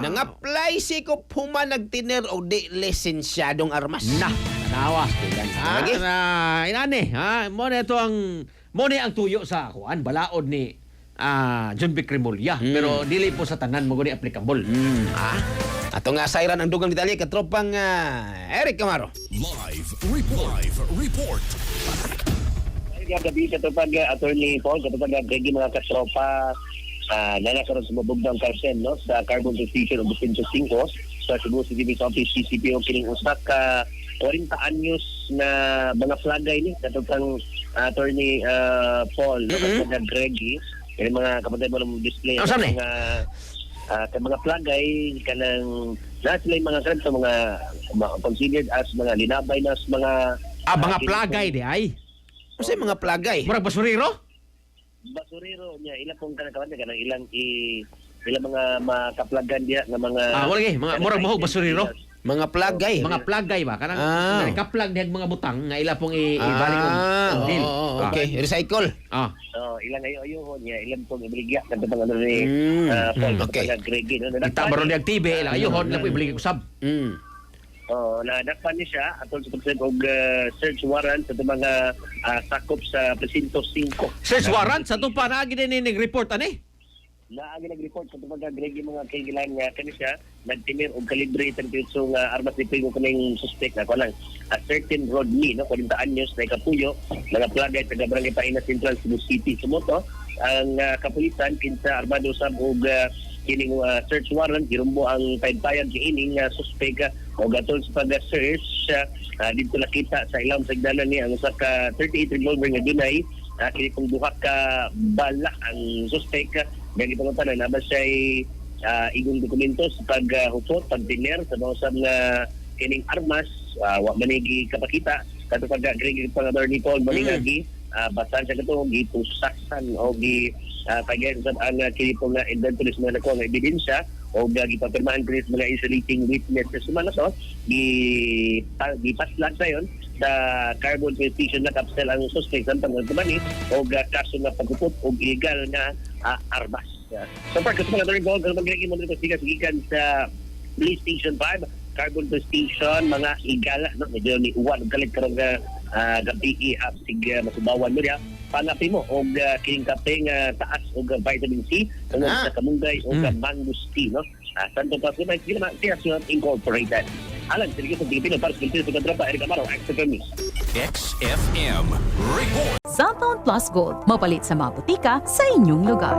Nang-apply si ko puma nagtiner o di lisensyadong armas. Nawas kailan. Lagi? Inani, mo na ito mo na ang tuyo sa kuan balaod ni John Vic Remulla. Pero dili po sa tanan mo guni applicable. Ato nga sayran ang dugang detalye katropang Eric Camaro. Live report. Gabi sa tupag Attorney Paul, sa tupag mga katropa nanakaroon sa mabugdang karsen no sa Carbon Station of Businto 5 sa Cebu City Police Office CCPO kining usa ka 40 anyos na mga flagay ni katupang Attorney Paul no sa Greggy yung mga kapatid mo ng display mga flagay kanang lahat sila yung mga kanto mga considered as mga linabay na mga Mga plagay di ay. Kasi mga plagay. Murag basurero? Basurero niya ilang pong kanakawan kanang ilang mga makaplagan diya nga mga Wala mga murag mahog basurero. Mga plagay. Mga plagay ba? Kanang kaplag diyan mga butang nga ila pong ibalik og deal. Okay, recycle. Ilang ayo niya ilang pong ibaligya kadto pang ano ni okay. Greggy no. Kita baron di aktibe ilang ayuhon na po ibalik usab. Nadakpan niya siya atol sa pagsalig og search warrant sa mga sakop sa Presinto 5. Search warrant sa tupa na gid ni report ani? Naagi nag-report sa mga Greggy mga kaigilan nga kani siya nagtimir og kalibre 38 nga armas ni Pingo kaning suspect na kanang a certain Rodney no 40 anyos na kapuyo mga plagay sa Barangay Paina Central Cebu City sumoto ang kapulisan kinsa armado sa og kining search warrant girumbo ang paypayag kiining suspect o gatol sa pag-search dito nakita sa ilang sagdanan ni ang usa ka 38 revolver nga dunay kini kung duha ka bala ang suspect nga gipangutan na ba siya igong dokumento sa paghutot pagdiner sa mga usab nga kining armas wa manigi kapakita kadto pag Greggy Attorney Paul maningagi basan sa kato gipusasan o pagyan sa ang kinipong na inventories mga nakuha nga ebidensya o gipapirmahan ko mga isolating witnesses sumana so gipaslag sa yon sa Carbon Station na kapsel ang suspect sa pangagumani o kaso na pagkupot o illegal na armas. So far, kasi mga Attorney Paul, kasi mag-Greggy mo nito sigikan sa Police Station 5, Carbon Station, mga igala, no? Medyo ni Uwan, kalit karong gabi sige masubawan mo niya panapi mo og kining kape nga taas og vitamin C tungod sa kamunggay og mangustin no Santo Paso may sila Incorporated alam sige sa Pilipino para sa Pilipino sa tropa Eric Amaro XFM XFM report. Cellphone Plus Gold, mapalit sa mga butika sa inyong lugar.